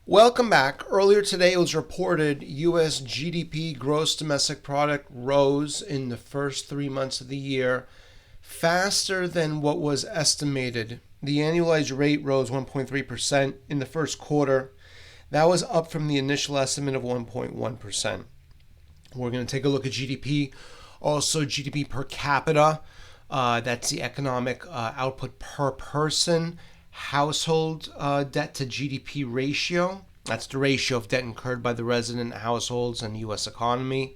Welcome back. Earlier today, it was reported U.S. GDP, gross domestic product, rose in the first 3 months of the year faster than what was estimated. The annualized rate rose 1.3% in the first quarter. That was up from the initial estimate of 1.1%. We're going to take a look at GDP. Also, GDP per capita. That's the economic output per person. Household debt to GDP ratio. That's the ratio of debt incurred by the resident households and the U.S. economy.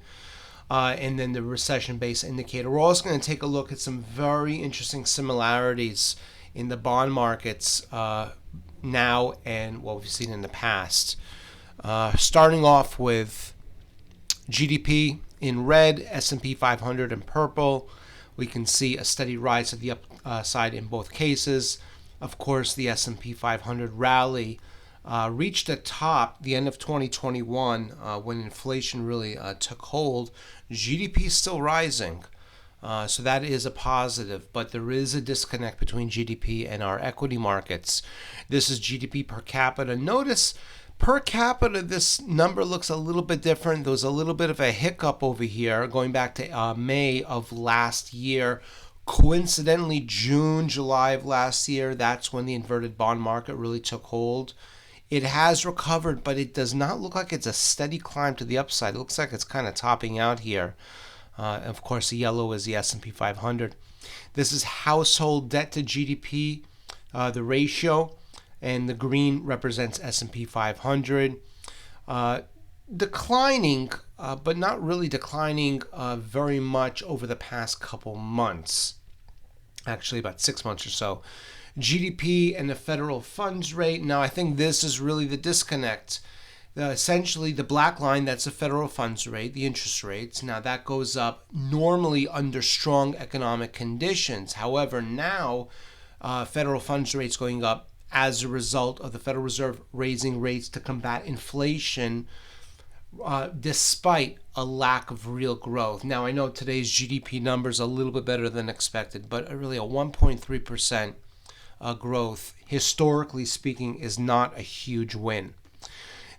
And then the recession-based indicator. We're also going to take a look at some very interesting similarities in the bond markets now and what we've seen in the past. Starting off with GDP in red, S&P 500 in purple. We can see a steady rise to the upside in both cases. Of course, the S&P 500 rally reached a top the end of 2021 when inflation really took hold. GDP is still rising, so that is a positive, but there is a disconnect between GDP and our equity markets. This is GDP per capita. Notice per capita, this number looks a little bit different. There was a little bit of a hiccup over here going back to May of last year. Coincidentally, June, July of last year, that's when the inverted bond market really took hold. It has recovered, but it does not look like it's a steady climb to the upside. It looks like it's kind of topping out here. Of course, the yellow is the S&P 500. This is household debt to GDP, the ratio, and the green represents S&P 500. Declining, but not really declining very much over the past couple months. Actually, about 6 months or so. GDP and the federal funds rate. Now, I think this is really the disconnect. Essentially, the black line, that's the federal funds rate, the interest rates. Now, that goes up normally under strong economic conditions. However, now, federal funds rates going up as a result of the Federal Reserve raising rates to combat inflation, despite a lack of real growth. Now, I know today's GDP numbers are a little bit better than expected, but really a 1.3% growth, historically speaking, is not a huge win.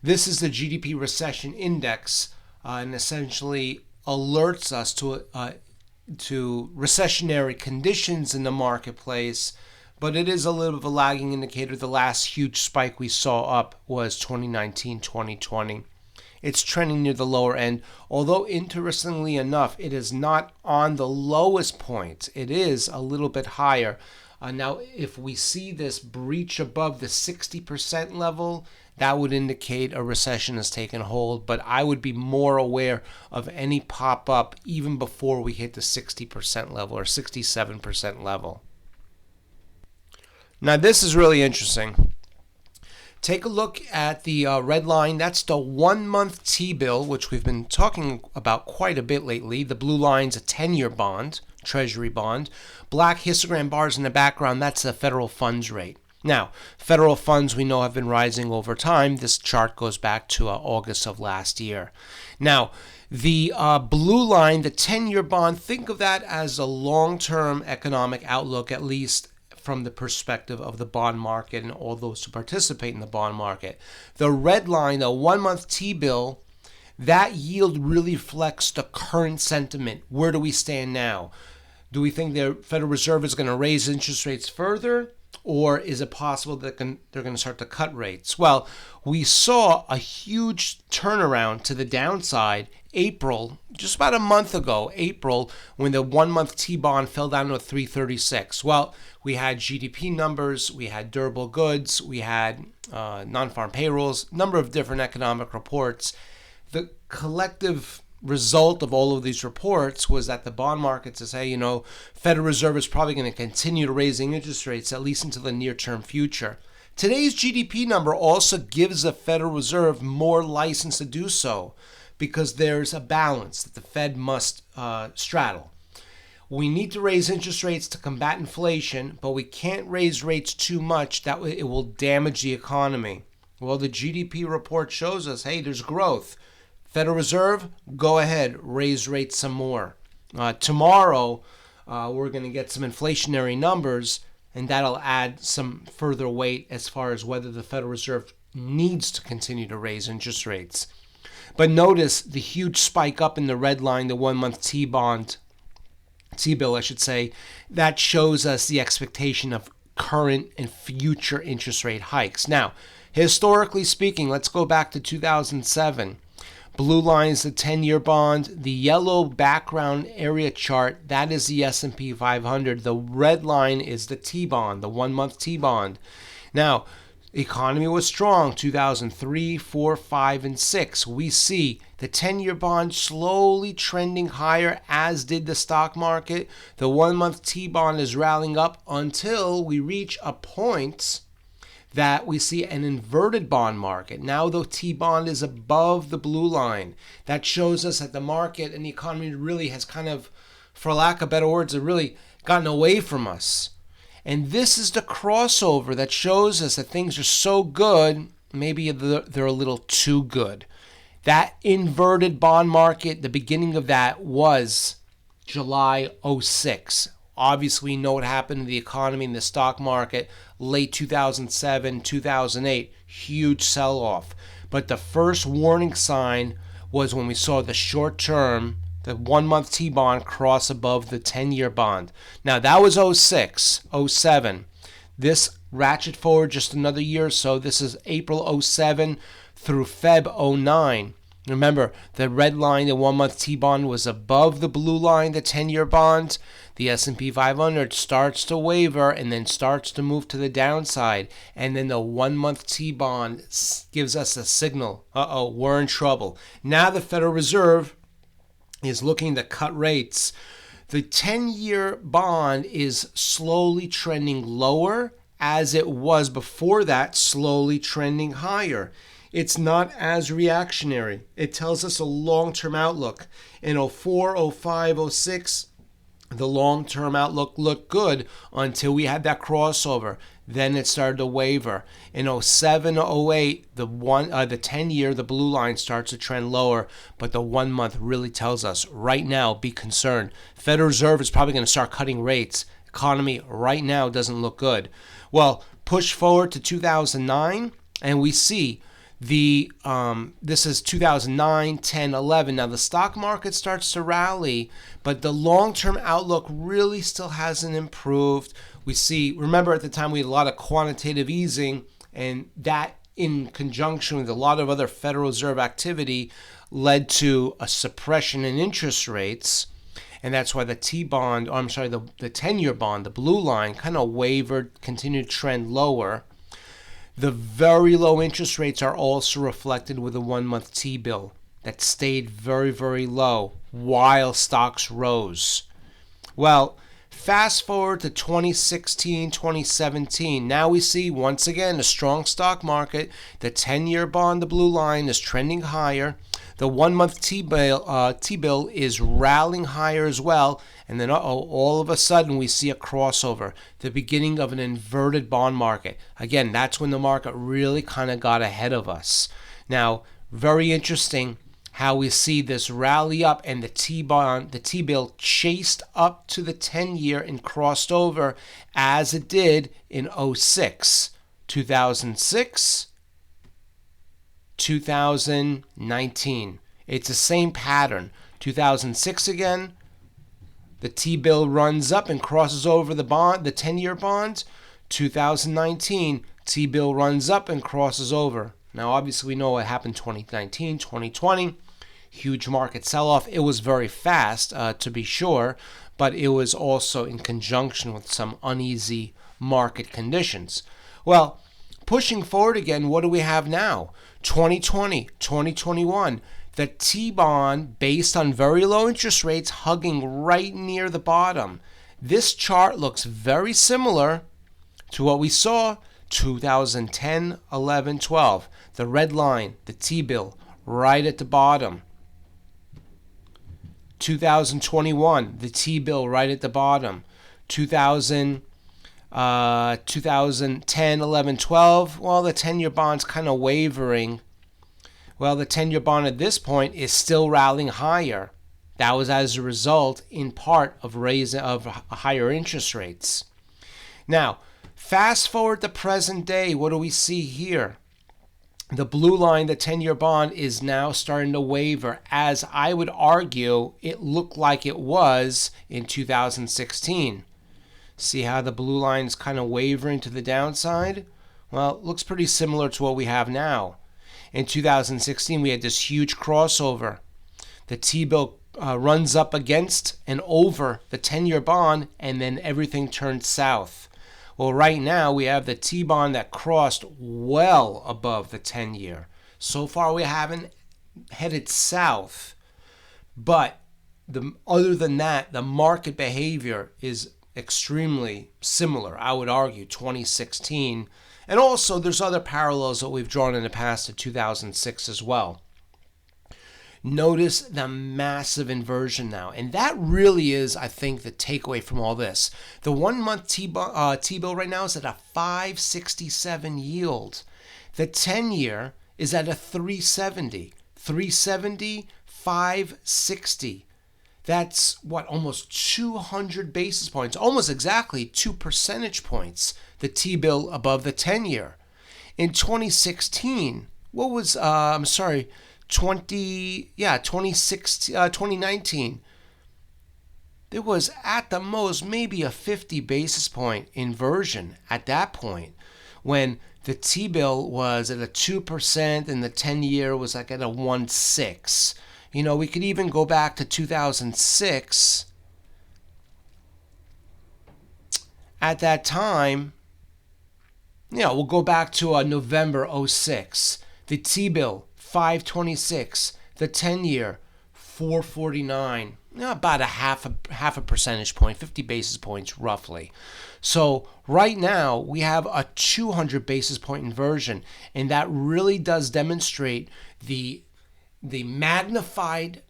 This is the GDP recession index, and essentially alerts us to recessionary conditions in the marketplace, but it is a little bit of a lagging indicator. The last huge spike we saw up was 2019-2020. It's trending near the lower end, although interestingly enough, it is not on the lowest point. It is a little bit higher. Now, if we see this breach above the 60% level, that would indicate a recession has taken hold, but I would be more aware of any pop-up even before we hit the 60% level or 67% level. Now, this is really interesting. Take a look at the red line. That's the 1-month T-bill, which we've been talking about quite a bit lately. The blue line's a 10-year bond, treasury bond. Black histogram bars in the background, that's the federal funds rate. Now, federal funds we know have been rising over time. This chart goes back to August of last year. Now, the blue line, the 10-year bond, think of that as a long-term economic outlook, at least from the perspective of the bond market and all those who participate in the bond market. The red line, the 1-month T-bill, that yield really reflects the current sentiment. Where do we stand now? Do we think the Federal Reserve is going to raise interest rates further? Or is it possible that they're going to start to cut rates? Well, we saw a huge turnaround to the downside April, just about a month ago, April, when the 1-month T-bond fell down to 336. Well, we had GDP numbers, we had durable goods, we had non-farm payrolls, number of different economic reports. The collective result of all of these reports was that the bond market says, hey, Federal Reserve is probably going to continue to raising interest rates at least into the near-term future. Today's GDP number also gives the Federal Reserve more license to do so because there's a balance that the Fed must straddle. We need to raise interest rates to combat inflation, but we can't raise rates too much. That way it will damage the economy. Well, the GDP report shows us, hey, there's growth. Federal Reserve, go ahead, raise rates some more. Tomorrow, we're going to get some inflationary numbers, and that'll add some further weight as far as whether the Federal Reserve needs to continue to raise interest rates. But notice the huge spike up in the red line, the 1-month T-bill, I should say. That shows us the expectation of current and future interest rate hikes. Now, historically speaking, let's go back to 2007. Blue line is the 10-year bond. The yellow background area chart, that is the S&P 500. The red line is the T-bond, the 1-month T-bond. Now, economy was strong, 2003, 4, 5, and 6. We see the 10-year bond slowly trending higher, as did the stock market. The 1-month T-bond is rallying up until we reach a point that we see an inverted bond market. Now the T-bond is above the blue line. That shows us that the market and the economy really has kind of, for lack of better words, have really gotten away from us. And this is the crossover that shows us that things are so good, maybe they're a little too good. That inverted bond market, the beginning of that was July 06. Obviously, we know what happened to the economy and the stock market late 2007, 2008, huge sell-off. But the first warning sign was when we saw the short-term, the 1-month T-bond cross above the 10-year bond. Now, that was 06, 07. This ratchet forward just another year or so. This is April 07 through Feb 09. Remember, the red line, the 1-month T-bond, was above the blue line, the 10-year bond. The S&P 500 starts to waver and then starts to move to the downside. And then the 1-month T-bond gives us a signal. We're in trouble. Now the Federal Reserve is looking to cut rates. The 10-year bond is slowly trending lower, as it was before that, slowly trending higher. It's not as reactionary. It tells us a long-term outlook. In 04, 05, 06, the long-term outlook looked good until we had that crossover. Then it started to waver. In 07, 08, the 10-year, the blue line starts to trend lower, but the 1-month really tells us right now, be concerned. Federal Reserve is probably going to start cutting rates. Economy right now doesn't look good. Well, push forward to 2009, and we see this is 2009, 10, 11. Now the stock market starts to rally, but the long-term outlook really still hasn't improved. We see, remember at the time we had a lot of quantitative easing, and that in conjunction with a lot of other Federal Reserve activity led to a suppression in interest rates. And that's why the T-bond, the 10-year bond, the blue line, kind of wavered, continued to trend lower. The very low interest rates are also reflected with the 1-month T-bill that stayed very, very low while stocks rose. Well, fast forward to 2016, 2017. Now we see, once again, a strong stock market. The 10-year bond, the blue line, is trending higher. The 1-month T-bill is rallying higher as well. And then, all of a sudden, we see a crossover, the beginning of an inverted bond market. Again, that's when the market really kind of got ahead of us. Now, very interesting how we see this rally up and the T-bill chased up to the 10-year and crossed over as it did in 06, 2006, 2019. It's the same pattern. 2006 again, the T-bill runs up and crosses over the 10-year bond. 2019, T-bill runs up and crosses over. Now, obviously, we know what happened 2019, 2020. Huge market sell-off. It was very fast, to be sure, but it was also in conjunction with some uneasy market conditions. Well, pushing forward again, what do we have now? 2020, 2021. The T-bond, based on very low interest rates, hugging right near the bottom. This chart looks very similar to what we saw 2010, 11, 12. The red line, the T-bill, right at the bottom. 2021, the T-bill right at the bottom. 2010, 11, 12, well, the 10-year bond's kind of wavering. Well, the 10-year bond at this point is still rallying higher. That was as a result, in part, of higher interest rates. Now, Fast forward to present day, what do we see here? The blue line, the 10-year bond, is now starting to waver, as I would argue it looked like it was in 2016. See how the blue line is kind of wavering to the downside? Well, it looks pretty similar to what we have now. In 2016, we had this huge crossover. The T-bill runs up against and over the 10-year bond, and then everything turned south. Well, right now, we have the T-bond that crossed well above the 10-year. So far, we haven't headed south. But other than that, the market behavior is extremely similar, I would argue, 2016. And also, there's other parallels that we've drawn in the past to 2006 as well. Notice the massive inversion now. And that really is, I think, the takeaway from all this. The 1 month T-bill right now is at a 567 yield. The 10-year is at a 370. 370, 560. That's almost 200 basis points, almost exactly 2 percentage points, the T-bill above the 10-year. In 2016, 2019, there was at the most maybe a 50 basis point inversion at that point, when the T-bill was at a 2% and the 10-year was like at a 1.6. We could even go back to 2006. At that time, we'll go back to November 06. The T-bill, 526. The 10-year, 449. About a half a percentage point, 50 basis points roughly. So right now, we have a 200 basis point inversion, and that really does demonstrate the magnified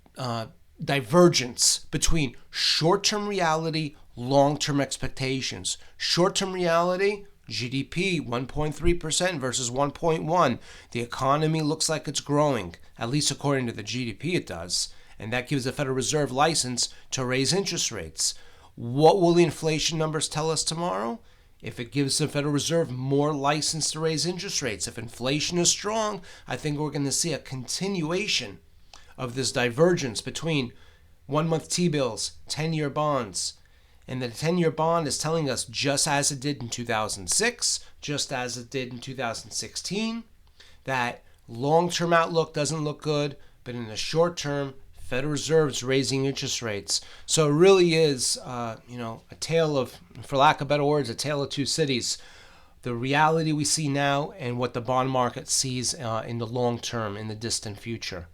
divergence between short-term reality, long-term expectations. Short-term reality, GDP 1.3% versus 1.1. The economy looks like it's growing, at least according to the GDP it does, and that gives the Federal Reserve license to raise interest rates. What will the inflation numbers tell us tomorrow? If it gives the Federal Reserve more license to raise interest rates, if inflation is strong, I think we're going to see a continuation of this divergence between 1 month T-bills, 10-year bonds. And the 10-year bond is telling us, just as it did in 2006, just as it did in 2016, that long-term outlook doesn't look good, but in the short term, Federal Reserve's raising interest rates. So it really is, a tale of, for lack of better words, a tale of two cities. The reality we see now and what the bond market sees in the long term, in the distant future.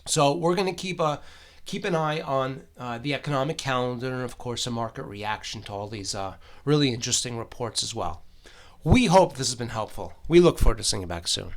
So we're going to keep an eye on the economic calendar and, of course, a market reaction to all these really interesting reports as well. We hope this has been helpful. We look forward to seeing you back soon.